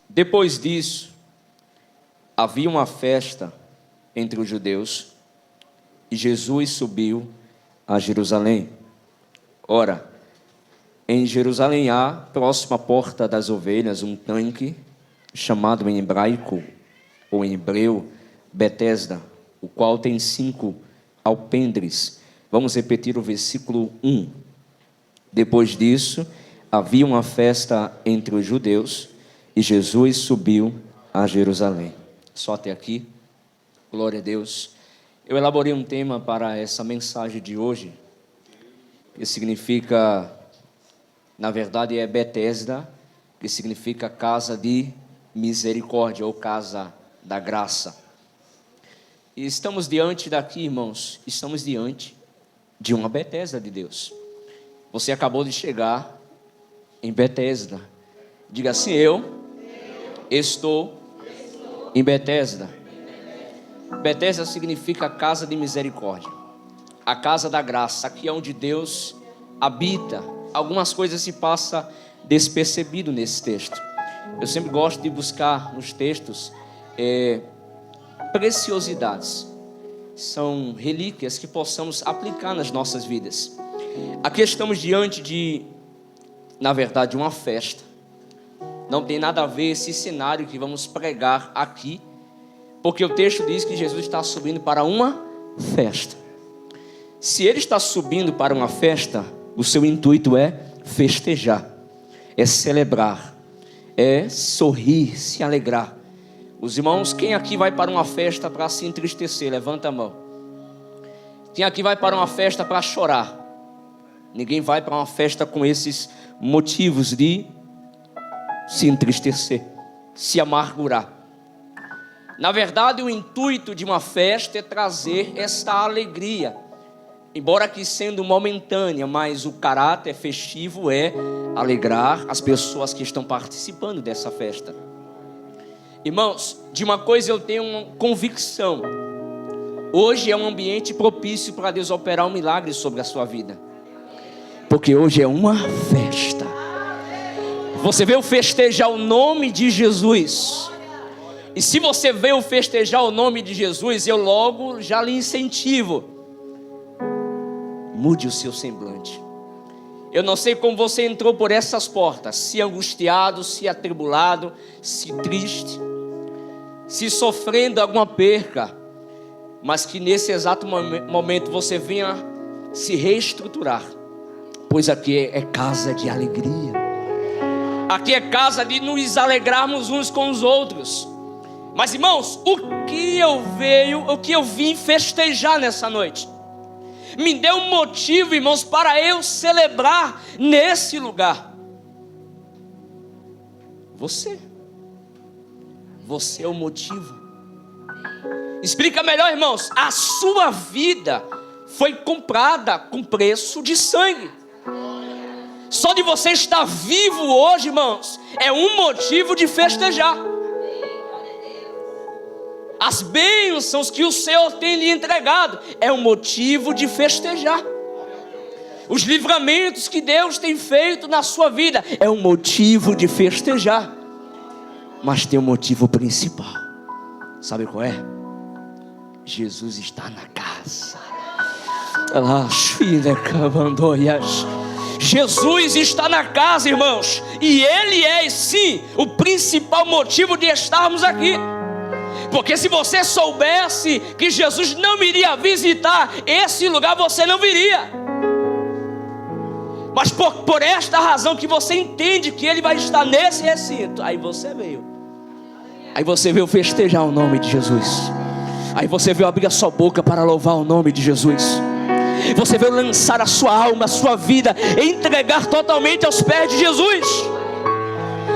Depois disso, havia uma festa entre os judeus e Jesus subiu a Jerusalém. Ora, em Jerusalém há, próximo à porta das ovelhas, um tanque chamado em hebraico ou em hebreu Betesda, o qual tem 5 alpendres. Vamos repetir o versículo 1. Depois disso, havia uma festa entre os judeus e Jesus subiu a Jerusalém. Só até aqui. Glória a Deus. Eu elaborei um tema para essa mensagem de hoje, que significa, na verdade é Betesda, que significa casa de misericórdia ou casa da graça. E estamos diante daqui, irmãos, estamos diante de uma Betesda de Deus. Você acabou de chegar em Betesda. Diga assim: eu estou em Betesda. Betesda significa casa de misericórdia, a casa da graça. Aqui é onde Deus habita. Algumas coisas se passam despercebido nesse texto. Eu sempre gosto de buscar nos textos preciosidades. São relíquias que possamos aplicar nas nossas vidas. Aqui estamos diante de, na verdade, uma festa. Não tem nada a ver esse cenário que vamos pregar aqui, porque o texto diz que Jesus está subindo para uma festa. Se ele está subindo para uma festa, o seu intuito é festejar, é celebrar, é sorrir, se alegrar. Os irmãos, quem aqui vai para uma festa para se entristecer? Levanta a mão. Quem aqui vai para uma festa para chorar? Ninguém vai para uma festa com esses motivos de se entristecer, se amargurar. Na verdade, o intuito de uma festa é trazer esta alegria, embora que sendo momentânea, mas o caráter festivo é alegrar as pessoas que estão participando dessa festa. Irmãos, de uma coisa eu tenho uma convicção: hoje é um ambiente propício para Deus operar um milagre sobre a sua vida, porque hoje é uma festa. Você veio festejar o nome de Jesus. E se você veio festejar o nome de Jesus, eu logo já lhe incentivo: mude o seu semblante. Eu não sei como você entrou por essas portas, se angustiado, se atribulado, se triste, se sofrendo alguma perca, mas que nesse exato momento você venha se reestruturar, pois aqui é casa de alegria. Aqui é casa de nos alegrarmos uns com os outros. Mas, irmãos, o que eu vim festejar nessa noite me deu um motivo, irmãos, para eu celebrar nesse lugar. Você é o motivo. Explica melhor, irmãos. A sua vida foi comprada com preço de sangue. Só de você estar vivo hoje, irmãos, é um motivo de festejar. As bênçãos que o Senhor tem lhe entregado é um motivo de festejar. Os livramentos que Deus tem feito na sua vida é um motivo de festejar. Mas tem um motivo principal. Sabe qual é? Jesus está na casa. Jesus está na casa, irmãos. E Ele é, sim, o principal motivo de estarmos aqui. Porque se você soubesse que Jesus não iria visitar esse lugar, você não viria. Mas por esta razão que você entende que Ele vai estar nesse recinto, aí você veio. Aí você veio festejar o nome de Jesus. Aí você veio abrir a sua boca para louvar o nome de Jesus. Você veio lançar a sua alma, a sua vida, entregar totalmente aos pés de Jesus.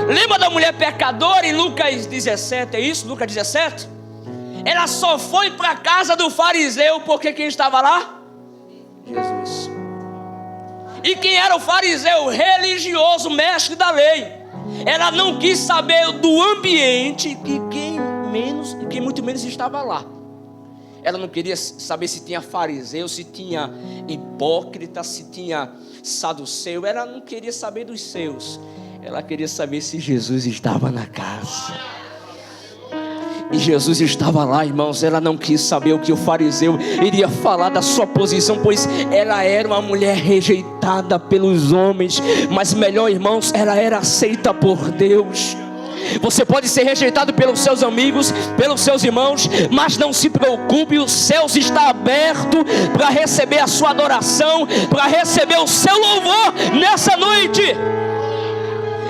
Lembra da mulher pecadora em Lucas 17, é isso? Lucas 17? Ela só foi para a casa do fariseu porque quem estava lá? Jesus. E quem era o fariseu? Religioso, mestre da lei. Ela não quis saber do ambiente que quem muito menos estava lá. Ela não queria saber se tinha fariseu, se tinha hipócrita, se tinha saduceu. Ela não queria saber dos seus. Ela queria saber se Jesus estava na casa. E Jesus estava lá, irmãos. Ela não quis saber o que o fariseu iria falar da sua posição, pois ela era uma mulher rejeitada pelos homens. Mas melhor, irmãos, ela era aceita por Deus. Você pode ser rejeitado pelos seus amigos, pelos seus irmãos, mas não se preocupe, os céus estão abertos para receber a sua adoração, para receber o seu louvor nessa noite.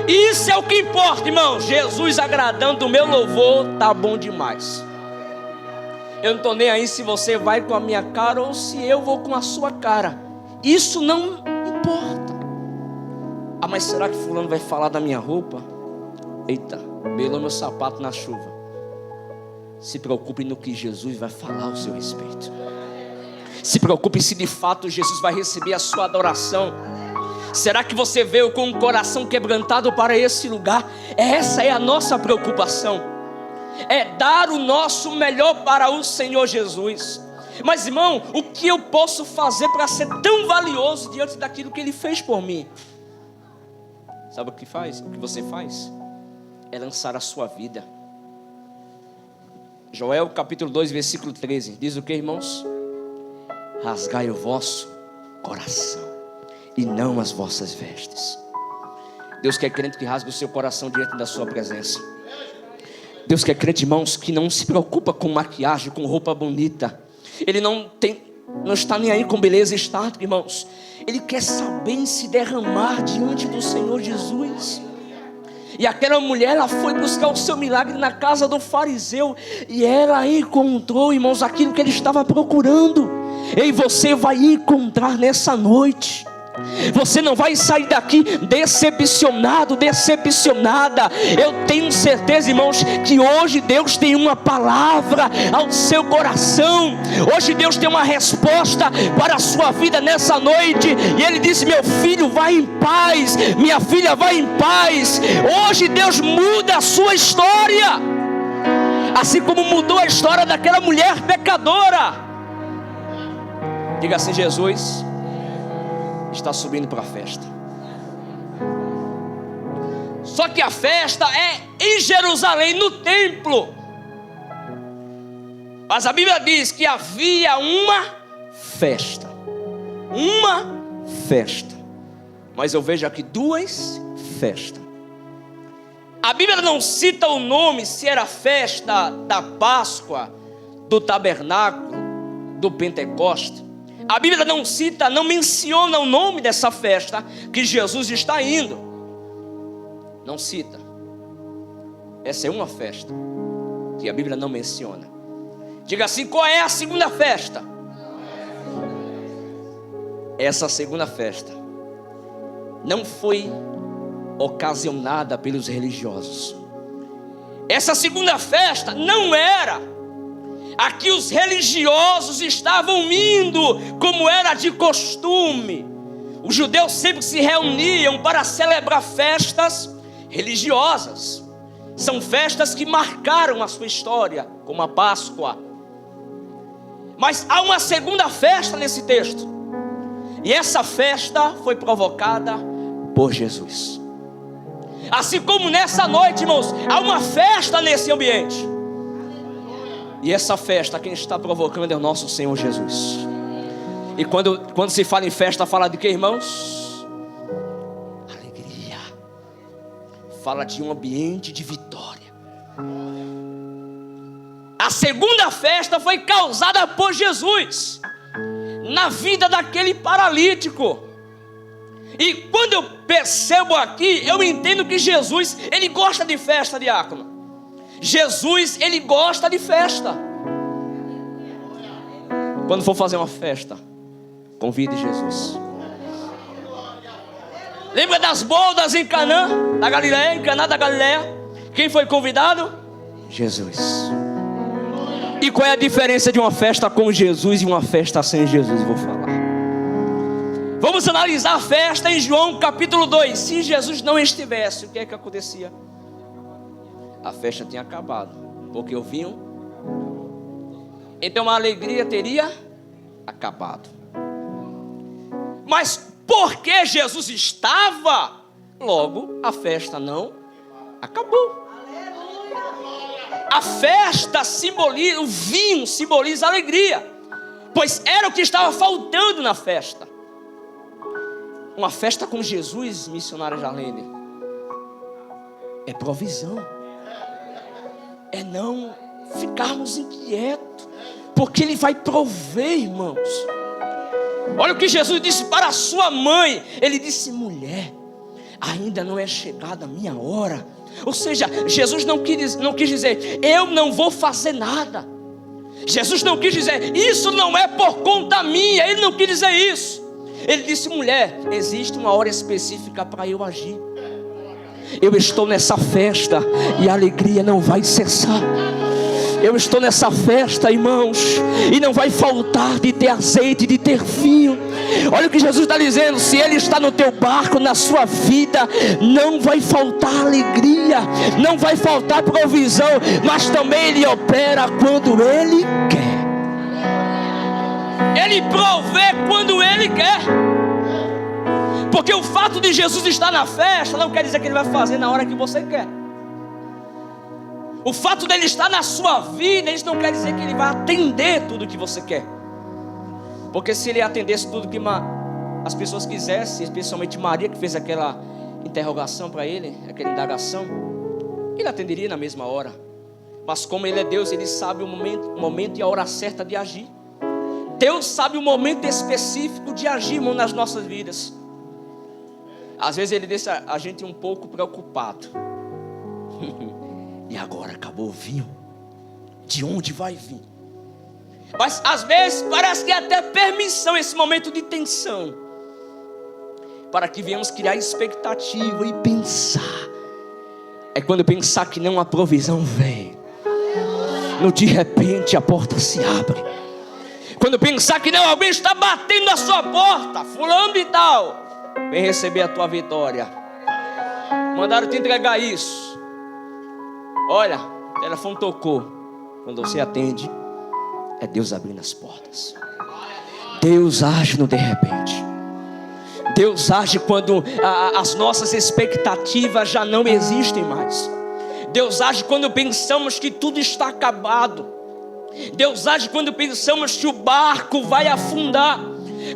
Isso é o que importa, irmão. Jesus agradando o meu louvor, tá bom demais. Eu não estou nem aí se você vai com a minha cara ou se eu vou com a sua cara. Isso não importa. Ah, mas será que fulano vai falar da minha roupa? Eita, belou meu sapato na chuva. Se preocupe no que Jesus vai falar ao seu respeito. Se preocupe se de fato Jesus vai receber a sua adoração. Será que você veio com um coração quebrantado para esse lugar? Essa é a nossa preocupação. É dar o nosso melhor para o Senhor Jesus. Mas irmão, o que eu posso fazer para ser tão valioso diante daquilo que Ele fez por mim? Sabe o que faz? O que você faz? É lançar a sua vida. Joel capítulo 2 versículo 13 diz o que, irmãos? Rasgai o vosso coração e não as vossas vestes. Deus quer crente que rasgue o seu coração diante da sua presença. Deus quer crente, irmãos, que não se preocupa com maquiagem, com roupa bonita. Ele não está nem aí com beleza estática, irmãos. Ele quer saber se derramar diante do Senhor Jesus. E aquela mulher, ela foi buscar o seu milagre na casa do fariseu. E ela encontrou, irmãos, aquilo que ele estava procurando. E você vai encontrar nessa noite. Você não vai sair daqui decepcionado, decepcionada. Eu tenho certeza, irmãos, que hoje Deus tem uma palavra ao seu coração. Hoje Deus tem uma resposta para a sua vida nessa noite. E Ele disse: meu filho, vai em paz, minha filha, vai em paz. Hoje Deus muda a sua história, assim como mudou a história daquela mulher pecadora. Diga assim: Jesus está subindo para a festa. Só que a festa é em Jerusalém, no templo. Mas a Bíblia diz que havia uma festa. Uma festa. Mas eu vejo aqui duas festas. A Bíblia não cita o nome, se era festa da Páscoa, do tabernáculo, do Pentecostes. A Bíblia não cita, não menciona o nome dessa festa que Jesus está indo. Não cita. Essa é uma festa que a Bíblia não menciona. Diga assim: qual é a segunda festa? Essa segunda festa não foi ocasionada pelos religiosos. Essa segunda festa não era aqui os religiosos estavam indo como era de costume. Os judeus sempre se reuniam para celebrar festas religiosas. São festas que marcaram a sua história, como a Páscoa. Mas há uma segunda festa nesse texto. E essa festa foi provocada por Jesus. Assim como nessa noite, irmãos, há uma festa nesse ambiente. E essa festa, quem está provocando é o nosso Senhor Jesus. E quando se fala em festa, fala de quê, irmãos? Alegria. Fala de um ambiente de vitória. A segunda festa foi causada por Jesus na vida daquele paralítico. E quando eu percebo aqui, eu entendo que Jesus, Ele gosta de festa, diácono. Jesus, Ele gosta de festa. Quando for fazer uma festa, convide Jesus. Lembra das bodas em Canaã da Galileia, em Caná da Galileia? Quem foi convidado? Jesus. E qual é a diferença de uma festa com Jesus e uma festa sem Jesus? Eu vou falar. Vamos analisar a festa em João capítulo 2. Se Jesus não estivesse, o que é que acontecia? A festa tinha acabado, porque o vinho, então a alegria teria acabado. Mas porque Jesus estava, logo a festa não acabou. A festa simboliza, o vinho simboliza a alegria, pois era o que estava faltando na festa. Uma festa com Jesus, missionária Jarlene, é provisão, é não ficarmos inquietos, porque Ele vai prover, irmãos. Olha o que Jesus disse para a sua mãe. Ele disse: mulher, ainda não é chegada a minha hora. Ou seja, Jesus não quis dizer, eu não vou fazer nada. Jesus não quis dizer, isso não é por conta minha. Ele não quis dizer isso. Ele disse: mulher, existe uma hora específica para eu agir. Eu estou nessa festa e a alegria não vai cessar. Eu estou nessa festa, irmãos, e não vai faltar de ter azeite, de ter vinho. Olha o que Jesus está dizendo: se Ele está no teu barco, na sua vida, não vai faltar alegria, não vai faltar provisão, mas também Ele opera quando Ele quer. Ele provê quando Ele quer. Porque o fato de Jesus estar na festa não quer dizer que Ele vai fazer na hora que você quer. O fato dele estar na sua vida, isso não quer dizer que Ele vai atender tudo que você quer. Porque se Ele atendesse tudo que as pessoas quisessem, especialmente Maria, que fez aquela interrogação para Ele, aquela indagação, Ele atenderia na mesma hora. Mas como Ele é Deus, Ele sabe o momento e a hora certa de agir. Deus sabe o momento específico de agir, irmão, nas nossas vidas. Às vezes Ele deixa a gente um pouco preocupado. E agora acabou o vinho, de onde vai vir? Mas às vezes parece que é até permissão esse momento de tensão, para que venhamos criar expectativa e pensar. É quando pensar que não, a provisão vem. No de repente a porta se abre. Quando pensar que não, alguém está batendo na sua porta, fulano e tal, vem receber a tua vitória. Mandaram te entregar isso. Olha, o telefone tocou. Quando você atende, é Deus abrindo as portas. Deus age no de repente. Deus age quando as nossas expectativas já não existem mais. Deus age quando pensamos que tudo está acabado. Deus age quando pensamos que o barco vai afundar.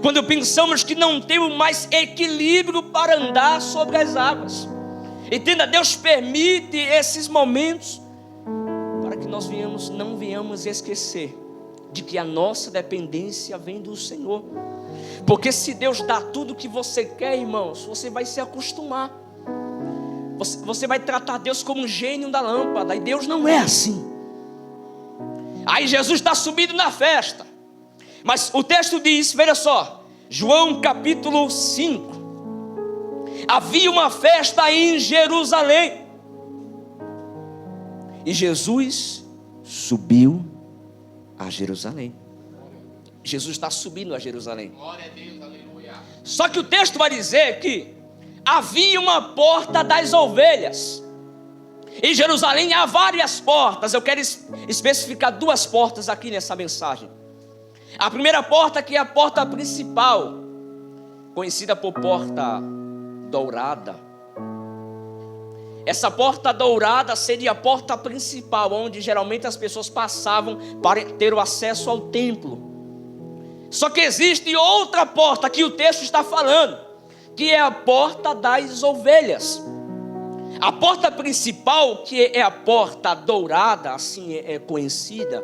Quando pensamos que não temos mais equilíbrio para andar sobre as águas. Entenda, Deus permite esses momentos para que nós não venhamos esquecer de que a nossa dependência vem do Senhor. Porque se Deus dá tudo o que você quer, irmãos, você vai se acostumar. Você vai tratar Deus como um gênio da lâmpada, e Deus não é assim. Aí Jesus está subindo na festa, mas o texto diz, veja só, João capítulo 5. Havia uma festa em Jerusalém, e Jesus subiu a Jerusalém. Jesus está subindo a Jerusalém. Glória a Deus, aleluia. Só que o texto vai dizer que havia uma porta das ovelhas. Em Jerusalém há várias portas. Eu quero especificar duas portas aqui nessa mensagem. A primeira porta, que é a porta principal, conhecida por porta dourada. Essa porta dourada seria a porta principal, onde geralmente as pessoas passavam para ter o acesso ao templo. Só que existe outra porta que o texto está falando, que é a porta das ovelhas. A porta principal, que é a porta dourada, assim é conhecida,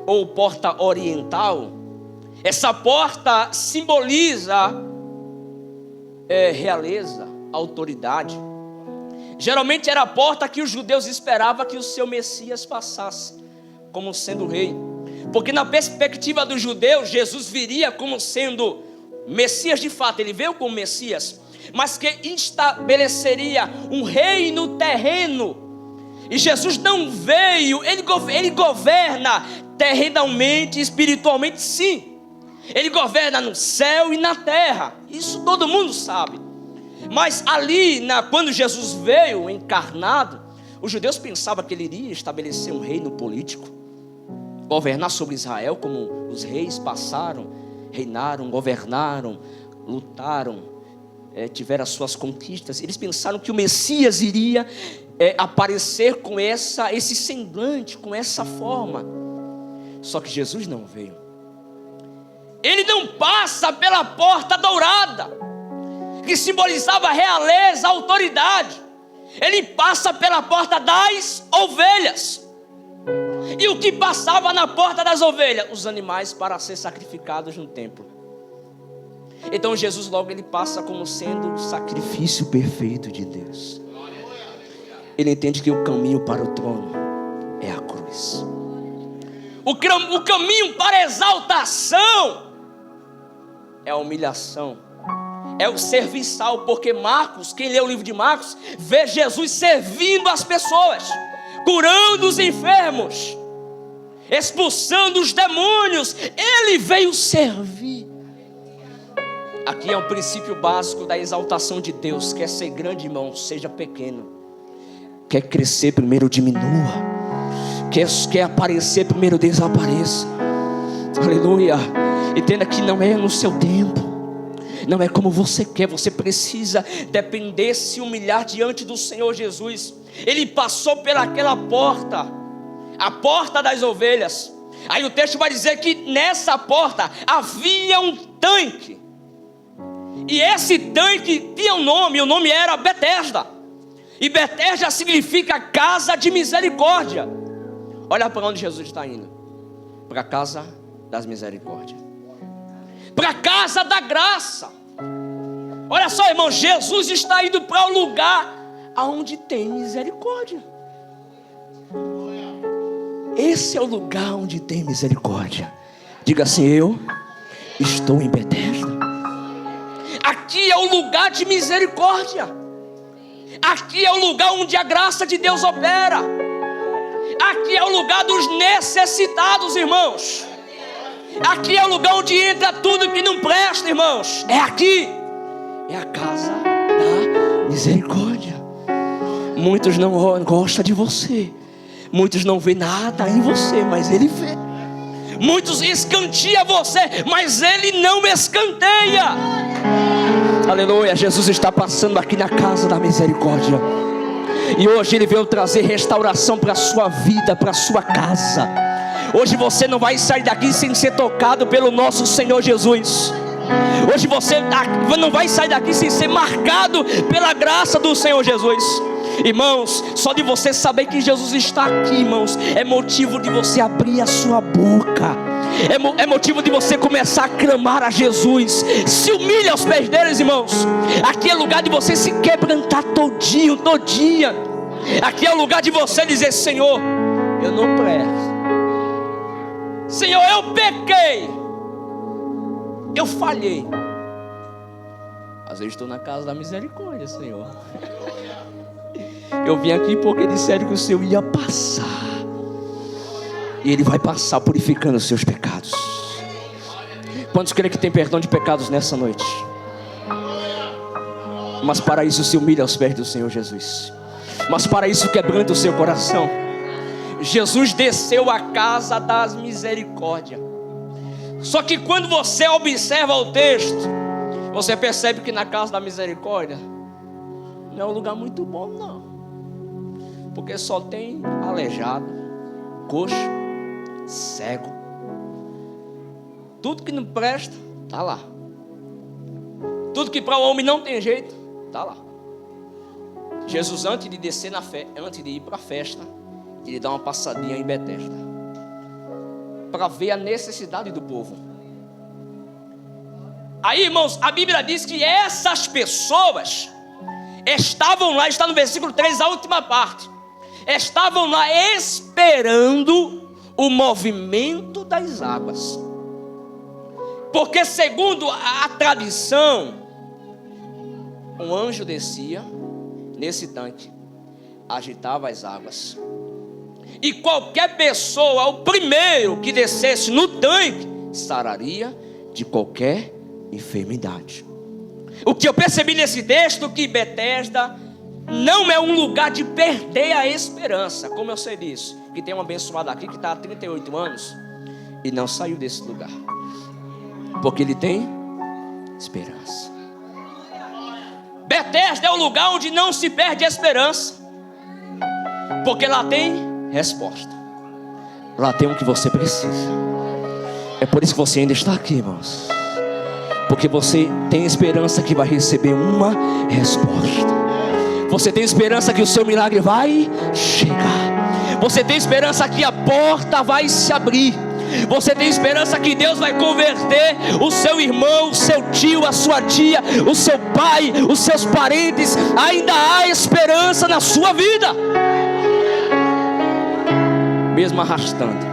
ou porta oriental, essa porta simboliza realeza, autoridade. Geralmente era a porta que os judeus esperavam que o seu Messias passasse, como sendo rei. Porque na perspectiva dos judeus, Jesus viria como sendo Messias de fato. Ele veio como Messias, mas que estabeleceria um reino terreno. E Jesus não veio, ele governa terrenalmente, espiritualmente, sim. Ele governa no céu e na terra, isso todo mundo sabe. Mas ali, quando Jesus veio encarnado, os judeus pensavam que ele iria estabelecer um reino político, governar sobre Israel, como os reis passaram, reinaram, governaram, lutaram, tiveram as suas conquistas, eles pensaram que o Messias iria aparecer com esse semblante, com essa forma. Só que Jesus não veio. Ele não passa pela porta dourada, que simbolizava a realeza, a autoridade. Ele passa pela porta das ovelhas. E o que passava na porta das ovelhas? Os animais para ser sacrificados no templo. Então Jesus logo ele passa como sendo o sacrifício perfeito de Deus. Ele entende que o caminho para o trono é a cruz. O caminho para a exaltação é a humilhação, é o serviçal, porque Marcos, quem lê o livro de Marcos, vê Jesus servindo as pessoas, curando os enfermos, expulsando os demônios. Ele veio servir. Aqui é o princípio básico da exaltação de Deus. Quer ser grande, irmão, seja pequeno. Quer crescer, primeiro diminua. Quer aparecer, primeiro desapareça. Aleluia. Entenda que não é no seu tempo, não é como você quer. Você precisa depender, se humilhar diante do Senhor Jesus. Ele passou pelaquela porta, a porta das ovelhas. Aí o texto vai dizer que nessa porta havia um tanque. E esse tanque tinha um nome, o nome era Betesda. E Betesda significa casa de misericórdia. Olha para onde Jesus está indo. Para a casa das misericórdias, para a casa da graça. Olha só, irmão, Jesus está indo para o lugar onde tem misericórdia. Esse é o lugar onde tem misericórdia. Diga assim: eu estou em Betesda. Aqui é o lugar de misericórdia. Aqui é o lugar onde a graça de Deus opera. Aqui é o lugar dos necessitados, irmãos. Aqui é o lugar onde entra tudo que não presta, irmãos. É aqui. É a casa da misericórdia. Muitos não gostam de você. Muitos não vê nada em você, mas Ele vê. Muitos escanteia você, mas Ele não escanteia. Aleluia. Jesus está passando aqui na casa da misericórdia. E hoje Ele veio trazer restauração para a sua vida, para a sua casa. Hoje você não vai sair daqui sem ser tocado pelo nosso Senhor Jesus. Hoje você não vai sair daqui sem ser marcado pela graça do Senhor Jesus. Irmãos, só de você saber que Jesus está aqui, irmãos, é motivo de você abrir a sua boca. É motivo de você começar a clamar a Jesus. Se humilhe aos pés deles, irmãos. Aqui é lugar de você se quebrantar todinho. Aqui é o lugar de você dizer: Senhor, eu não presto. Senhor, eu pequei, eu falhei. Às vezes estou na casa da misericórdia, Senhor. Eu vim aqui porque disseram que o Senhor ia passar. E Ele vai passar purificando os seus pecados. Quantos creem que tem perdão de pecados nessa noite? Mas para isso se humilha aos pés do Senhor Jesus. Mas para isso quebranta o seu coração. Jesus desceu à casa das misericórdias. Só que quando você observa o texto, você percebe que na casa da misericórdia não é um lugar muito bom, não. Porque só tem aleijado, coxo, cego. Tudo que não presta, está lá. Tudo que para o homem não tem jeito, está lá. Jesus, antes de descer antes de ir para a festa, ele dá uma passadinha em Betesda para ver a necessidade do povo. Aí, irmãos, a Bíblia diz que essas pessoas estavam lá, está no versículo 3, a última parte. Estavam lá esperando o movimento das águas. Porque segundo a tradição, um anjo descia nesse tanque, agitava as águas. E qualquer pessoa, o primeiro que descesse no tanque, sararia de qualquer enfermidade. O que eu percebi nesse texto, que Betesda não é um lugar de perder a esperança. Como eu sei disso? Que tem um abençoado aqui que está há 38 anos e não saiu desse lugar, porque ele tem esperança. Betesda é o lugar onde não se perde a esperança, porque lá tem resposta, lá tem o que você precisa. É por isso que você ainda está aqui, irmãos, porque você tem esperança que vai receber uma resposta. Você tem esperança que o seu milagre vai chegar. Você tem esperança que a porta vai se abrir. Você tem esperança que Deus vai converter o seu irmão, o seu tio, a sua tia, o seu pai, os seus parentes. Ainda há esperança na sua vida, mesmo arrastando,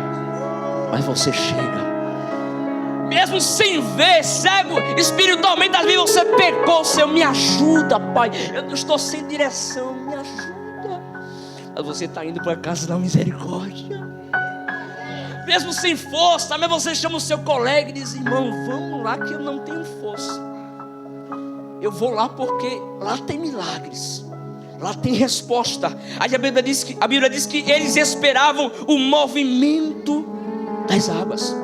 mas você chega. Mesmo sem ver, cego espiritualmente, às vezes você pecou. Senhor, me ajuda, Pai, eu não estou sem direção, me ajuda. Mas você está indo para a casa da misericórdia, mesmo sem força. Mas você chama o seu colega e diz: irmão, vamos lá que eu não tenho força. Eu vou lá porque lá tem milagres, lá tem resposta. Aí a Bíblia diz que eles esperavam o movimento das águas.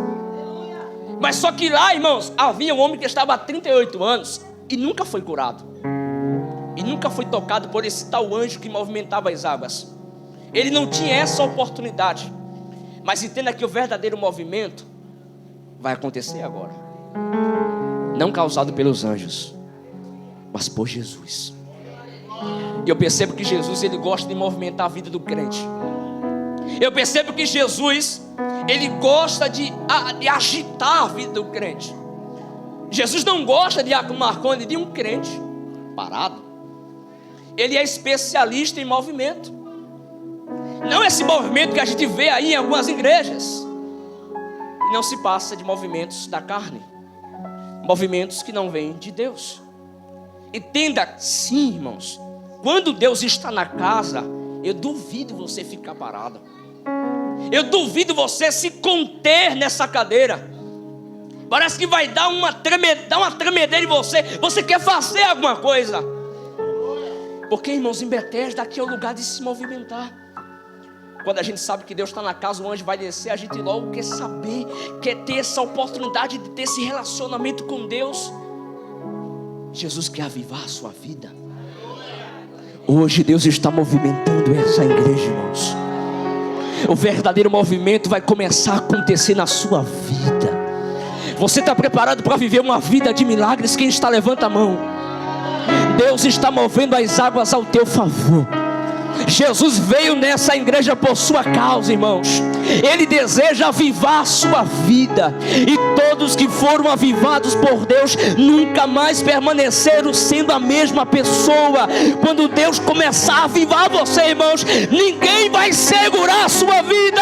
Mas só que lá, irmãos, havia um homem que estava há 38 anos e nunca foi curado, e nunca foi tocado por esse tal anjo que movimentava as águas. Ele não tinha essa oportunidade. Mas entenda que o verdadeiro movimento vai acontecer agora, não causado pelos anjos, mas por Jesus. E eu percebo que Jesus, ele gosta de movimentar a vida do crente. Eu percebo que Jesus, ele gosta de agitar a vida do crente. Jesus não gosta de arrumar conta de um crente parado. Ele é especialista em movimento. Não esse movimento que a gente vê aí em algumas igrejas. E não se passa de movimentos da carne, movimentos que não vêm de Deus. Entenda, sim, irmãos, quando Deus está na casa, eu duvido você ficar parado. Eu duvido você se conter nessa cadeira. Parece que vai dar uma tremedeira em você. Você quer fazer alguma coisa. Porque, irmãos, em Betesda aqui é o lugar de se movimentar. Quando a gente sabe que Deus está na casa, o anjo vai descer, a gente logo quer saber, quer ter essa oportunidade de ter esse relacionamento com Deus. Jesus quer avivar a sua vida. Hoje Deus está movimentando essa igreja, irmãos. O verdadeiro movimento vai começar a acontecer na sua vida. Você está preparado para viver uma vida de milagres? Quem está, levanta a mão. Deus está movendo as águas ao teu favor. Jesus veio nessa igreja por sua causa, irmãos. Ele deseja avivar a sua vida. E todos que foram avivados por Deus nunca mais permaneceram sendo a mesma pessoa. Quando Deus começar a avivar você, irmãos, ninguém vai segurar a sua vida.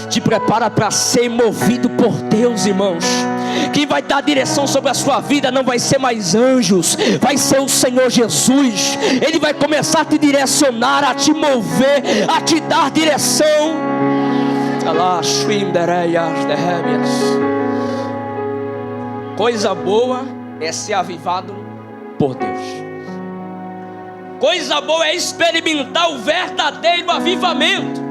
Te prepara para ser movido por Deus, irmãos. Quem vai dar direção sobre a sua vida não vai ser mais anjos, vai ser o Senhor Jesus. Ele vai começar a te direcionar, a te mover, a te dar direção. Coisa boa é ser avivado por Deus. Coisa boa é experimentar o verdadeiro avivamento.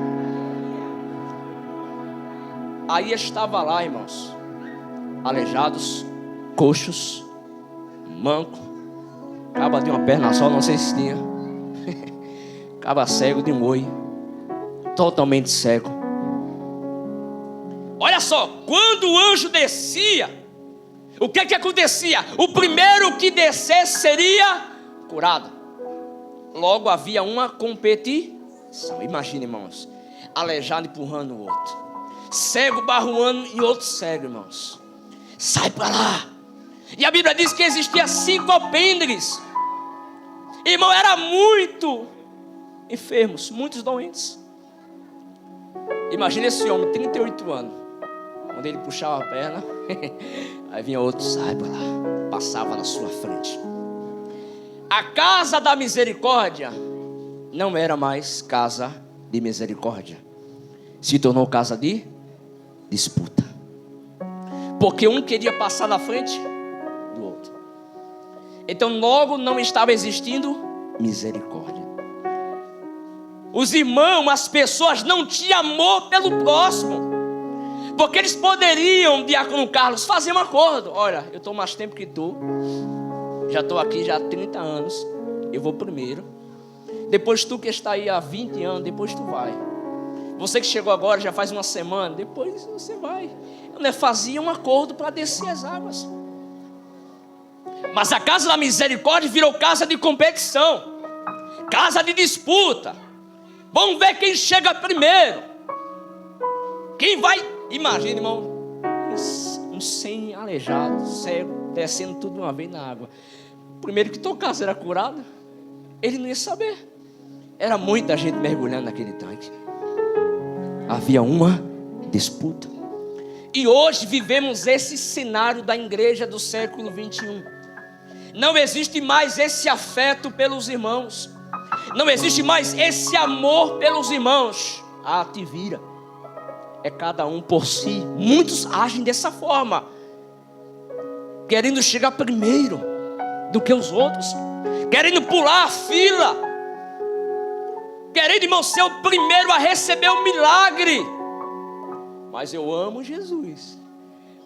Aí estava lá, irmãos, aleijados, coxos, manco, caba de uma perna só, não sei se tinha, caba cego de um olho, totalmente cego. Olha só, quando o anjo descia, o que acontecia? O primeiro que descesse seria curado. Logo havia uma competição. Imagina, irmãos, aleijado empurrando o outro, cego barruando e outro cego, irmãos. Sai para lá. E a Bíblia diz que existia 5 alpendres. Irmão, era muito enfermos, muitos doentes. Imagina esse homem, 38 anos. Quando ele puxava a perna, aí vinha outro, sai para lá. Passava na sua frente. A casa da misericórdia não era mais casa de misericórdia. Se tornou casa de disputa. Porque um queria passar na frente do outro. Então logo não estava existindo misericórdia. Os irmãos, as pessoas não tinham amor pelo próximo. Porque eles poderiam, diácono Carlos, fazer um acordo. Olha, eu estou mais tempo que tu. Já estou aqui já há 30 anos. Eu vou primeiro. Depois tu que está aí há 20 anos, depois tu vai. Você que chegou agora já faz uma semana, depois você vai. Fazia um acordo para descer as águas. Mas a casa da misericórdia virou casa de competição, casa de disputa. Vamos ver quem chega primeiro. Quem vai, imagina, irmão, um 100 aleijado, cego, descendo tudo de uma vez na água. O primeiro que tocasse era curado. Ele não ia saber. Era muita gente mergulhando naquele tanque. Havia uma disputa. E hoje vivemos esse cenário da igreja do século 21. Não existe mais esse afeto pelos irmãos. Não existe mais esse amor pelos irmãos. Ah, te vira. É cada um por si. Muitos agem dessa forma, querendo chegar primeiro do que os outros, querendo pular a fila, querendo, irmão, ser o primeiro a receber o milagre. Mas eu amo Jesus,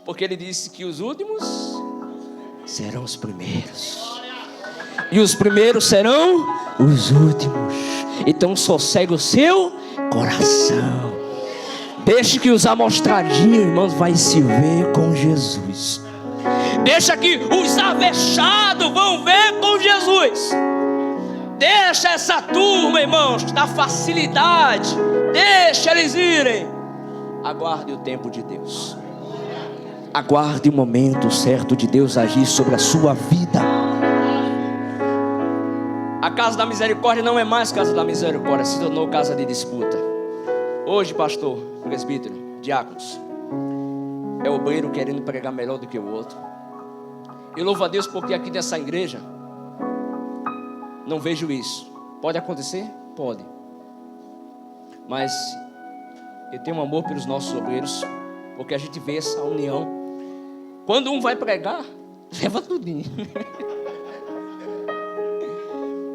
porque Ele disse que os últimos serão os primeiros, e os primeiros serão os últimos. Então sossegue o seu coração. Deixe que os amostradinhos, irmãos, vai se ver com Jesus. Deixa que os avexados vão ver com Jesus. Deixa essa turma, irmãos, da facilidade, deixa eles irem. Aguarde o tempo de Deus. Aguarde o momento certo de Deus agir sobre a sua vida. A casa da misericórdia não é mais casa da misericórdia, se tornou casa de disputa. Hoje, pastor, presbítero, diáconos, é o obreiro querendo pregar melhor do que o outro. Eu louvo a Deus porque aqui nessa igreja não vejo isso. Pode acontecer? Pode. Mas eu tenho um amor pelos nossos obreiros, porque a gente vê essa união. Quando um vai pregar, leva tudinho.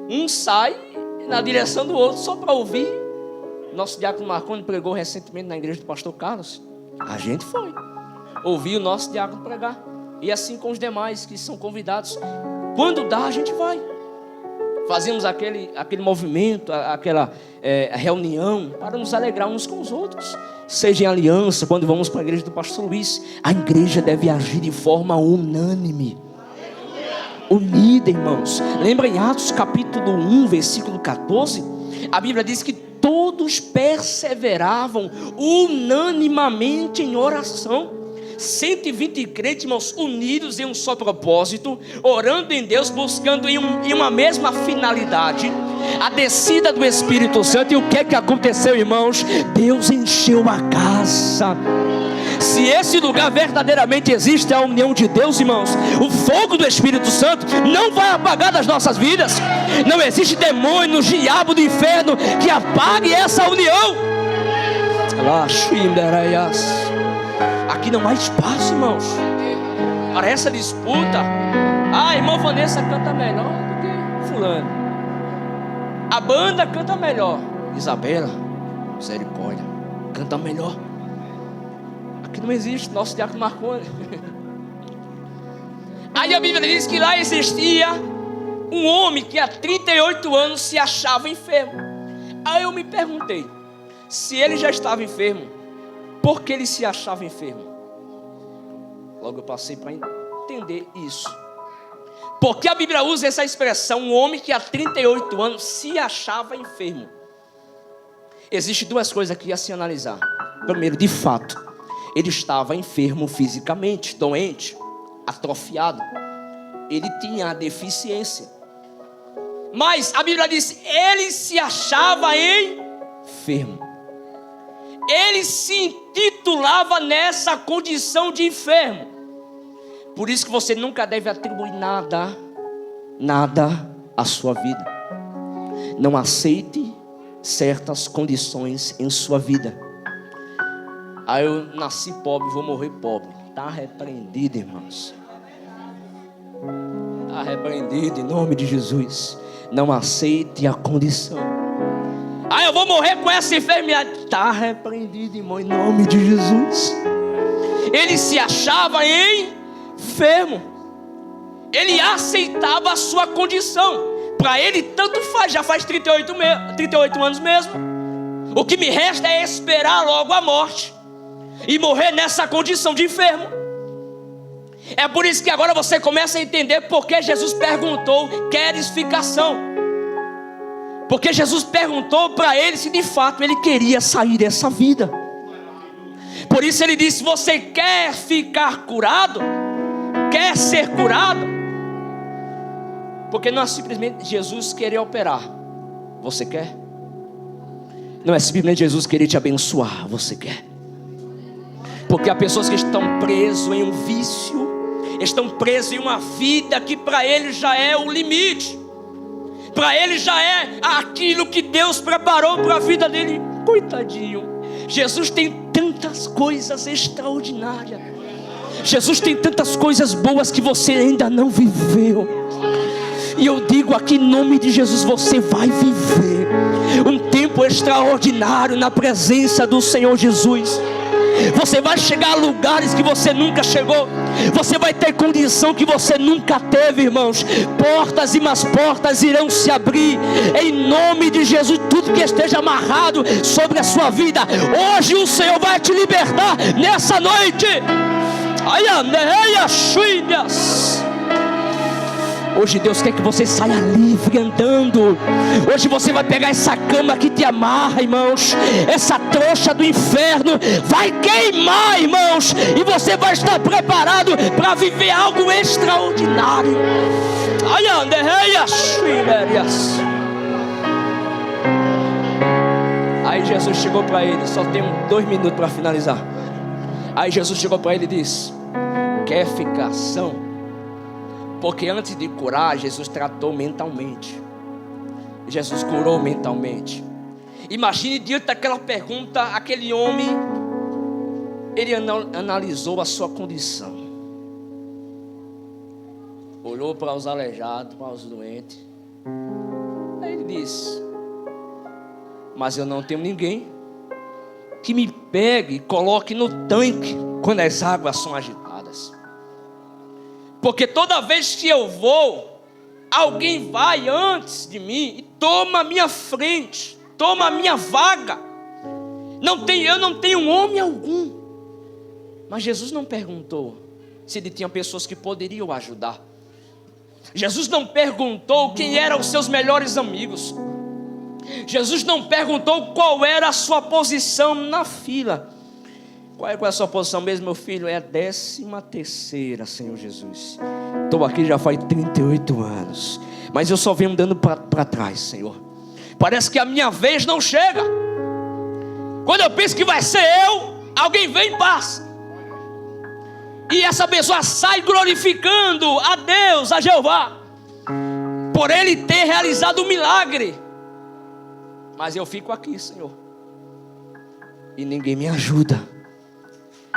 Um sai na direção do outro só para ouvir. Nosso diácono Marconi pregou recentemente na igreja do pastor Carlos. A gente foi ouvir o nosso diácono pregar. E assim com os demais que são convidados. Quando dá, a gente vai. Fazemos aquele movimento, aquela reunião para nos alegrar uns com os outros. Seja em aliança, quando vamos para a igreja do pastor Luiz, a igreja deve agir de forma unânime, unida, irmãos. Lembra em Atos capítulo 1, versículo 14? A Bíblia diz que todos perseveravam unanimamente em oração. 120 crentes, irmãos, unidos em um só propósito, orando em Deus, buscando em uma mesma finalidade, a descida do Espírito Santo. E o que aconteceu, irmãos? Deus encheu a casa. Se esse lugar verdadeiramente existe, a união de Deus, irmãos, o fogo do Espírito Santo não vai apagar das nossas vidas. Não existe demônio, diabo do inferno que apague essa união. Aqui não há espaço, irmãos, para essa disputa. A irmã Vanessa canta melhor do que fulano. A banda canta melhor. Isabela, misericórdia, canta melhor. Aqui não existe. Nosso diácono Marconi. Aí a Bíblia diz que lá existia um homem que há 38 anos se achava enfermo. Aí eu me perguntei, se ele já estava enfermo, por que ele se achava enfermo? Logo eu passei para entender isso. Porque a Bíblia usa essa expressão, um homem que há 38 anos se achava enfermo. Existem duas coisas aqui a se analisar. Primeiro, de fato, ele estava enfermo fisicamente, doente, atrofiado. Ele tinha a deficiência. Mas a Bíblia diz, ele se achava enfermo. Ele se intitulava nessa condição de enfermo. Por isso que você nunca deve atribuir nada à sua vida. Não aceite certas condições em sua vida. Aí eu nasci pobre, vou morrer pobre. Está repreendido, irmãos. Está repreendido em nome de Jesus. Não aceite a condição. Aí eu vou morrer com essa enfermidade. Está repreendido, irmão, em nome de Jesus. ele se achava enfermo. Ele aceitava a sua condição. Para ele tanto faz, já faz 38 anos mesmo. O que me resta é esperar logo a morte e morrer nessa condição de enfermo. É por isso que agora você começa a entender porque Jesus perguntou: queres ficação? Porque Jesus perguntou para ele se de fato ele queria sair dessa vida. Por isso ele disse: você quer ficar curado? Quer ser curado? Porque não é simplesmente Jesus querer operar. Você quer? Não é simplesmente Jesus querer te abençoar. Você quer? Porque há pessoas que estão presas em um vício, estão presas em uma vida que para ele já é o limite, para ele já é aquilo que Deus preparou para a vida dele. Coitadinho, Jesus tem tantas coisas extraordinárias, Jesus tem tantas coisas boas que você ainda não viveu. E eu digo aqui em nome de Jesus, você vai viver um tempo extraordinário na presença do Senhor Jesus. Você vai chegar a lugares que você nunca chegou. Você vai ter condição que você nunca teve, irmãos. Portas e mais portas irão se abrir em nome de Jesus. Tudo que esteja amarrado sobre a sua vida, hoje o Senhor vai te libertar nessa noite. Hoje Deus quer que você saia livre andando. Hoje você vai pegar essa cama que te amarra, irmãos. Essa trouxa do inferno vai queimar, irmãos. E você vai estar preparado para viver algo extraordinário. Aí Jesus chegou para ele. Só tenho 2 minutos para finalizar. Aí Jesus chegou para ele e disse: quer ficação? Porque antes de curar, Jesus tratou mentalmente. Jesus curou mentalmente. Imagine diante daquela pergunta, aquele homem, ele analisou a sua condição. Olhou para os aleijados, para os doentes. Aí ele disse: mas eu não tenho ninguém que me pegue e coloque no tanque quando as águas são agitadas. Porque toda vez que eu vou, alguém vai antes de mim e toma a minha frente, toma a minha vaga. Eu não tenho homem algum. Mas Jesus não perguntou se ele tinha pessoas que poderiam ajudar. Jesus não perguntou quem eram os seus melhores amigos. Jesus não perguntou qual era a sua posição na fila. Qual é a sua posição mesmo, meu filho? É a 13ª, Senhor Jesus. Estou aqui já faz 38 anos, mas eu só venho andando para trás, Senhor. Parece que a minha vez não chega. Quando eu penso que vai ser eu, alguém vem e passa. E essa pessoa sai glorificando a Deus, a Jeová, por Ele ter realizado um milagre. Mas eu fico aqui, Senhor, e ninguém me ajuda.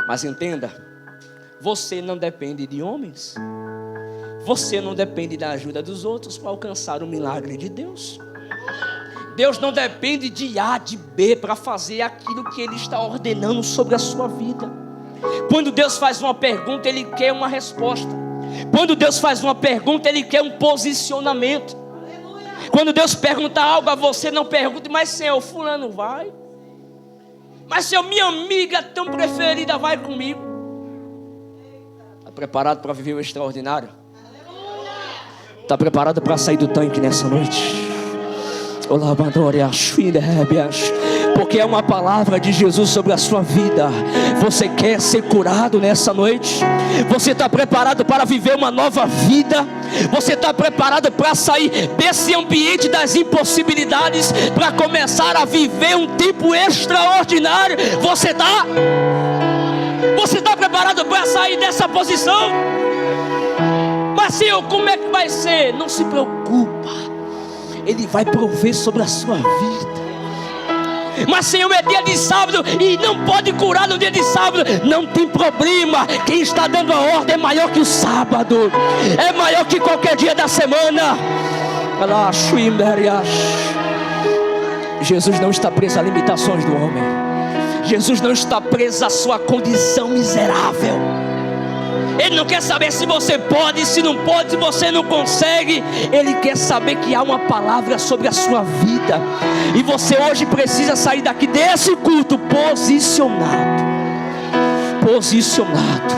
Mas entenda, você não depende de homens. Você não depende da ajuda dos outros para alcançar o milagre de Deus. Deus não depende de A, de B para fazer aquilo que Ele está ordenando sobre a sua vida. Quando Deus faz uma pergunta, Ele quer uma resposta. Quando Deus faz uma pergunta, Ele quer um posicionamento. Quando Deus pergunta algo a você, não pergunte: mas Senhor, fulano vai? Mas Senhor, minha amiga tão preferida vai comigo. Está preparado para viver o extraordinário? Está preparado para sair do tanque nessa noite? Porque é uma palavra de Jesus sobre a sua vida. Você quer ser curado nessa noite? Você está preparado para viver uma nova vida? Você está preparado para sair desse ambiente das impossibilidades, para começar a viver um tempo extraordinário? Você está preparado para sair dessa posição? Mas Senhor, como é que vai ser? Não se preocupa, Ele vai prover sobre a sua vida. Mas Senhor, é dia de sábado e não pode curar no dia de sábado. Não tem problema. Quem está dando a ordem é maior que o sábado, é maior que qualquer dia da semana. Jesus não está preso a limitações do homem. Jesus não está preso à sua condição miserável. Ele não quer saber se você pode, se não pode, se você não consegue. Ele quer saber que há uma palavra sobre a sua vida. E você hoje precisa sair daqui desse culto posicionado. Posicionado.